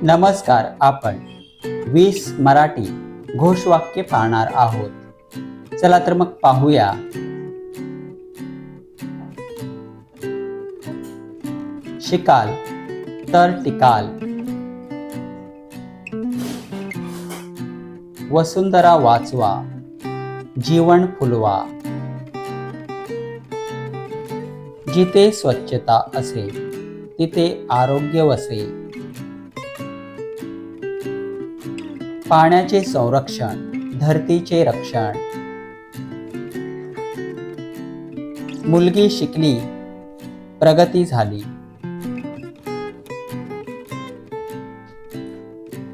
नमस्कार. आपण 20 मराठी घोषवाक्य पाहणार आहोत. चला तर मग पाहूया. शिकाल तर टिकाल. वसुंधरा वाचवा, जीवन फुलवा. जिथे स्वच्छता असे तिथे आरोग्य वसे. पाण्याचे संरक्षण, धरतीचे रक्षण. मुलगी शिकली, प्रगती झाली.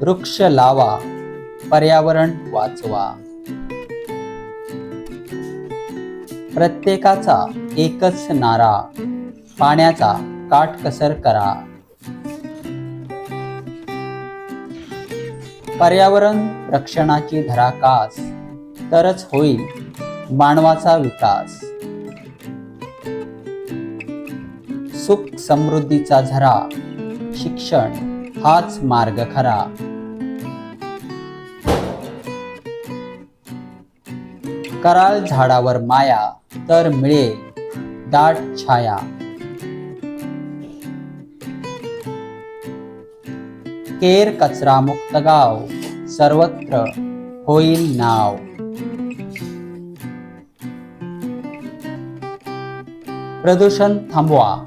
वृक्ष लावा, पर्यावरण वाचवा. प्रत्येकाचा एकच नारा, पाण्याचा काटकसर करा. पर्यावरण रक्षणाची धराकास, तरच होईल मानवाचा विकास. सुख समृद्धीचा झरा, शिक्षण हाच मार्ग खरा. कराल झाडावर माया, तर मिळेल दाट छाया. केर कचरा मुक्त गाव, सर्वत्र होईल नाव. प्रदूषण थांबवा,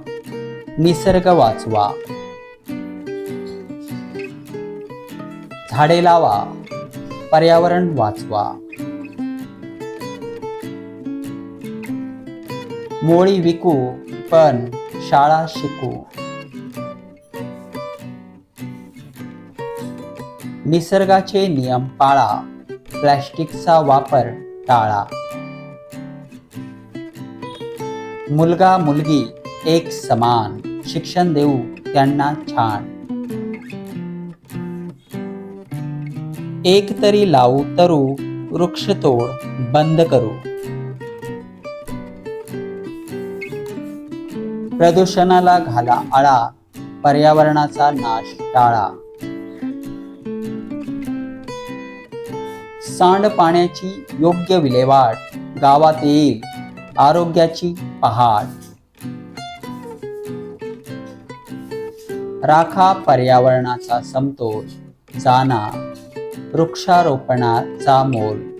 निसर्ग वाचवा. झाडे लावा, पर्यावरण वाचवा. मोळी विकू, पण शाळा शिकू. निसर्गाचे नियम पाळा, प्लॅस्टिकचा वापर टाळा. मुलगा मुलगी एक समान, शिक्षण देऊ त्यांना छान. एक तरी लावू तरू, वृक्षतोड बंद करू. प्रदूषणाला घाला आळा, पर्यावरणाचा नाश टाळा. सांडपाण्याची योग्य विल्हेवाट, गावात येईल आरोग्याची पहाट. राखा पर्यावरणाचा समतोल, जाणा वृक्षारोपणाचा मोल.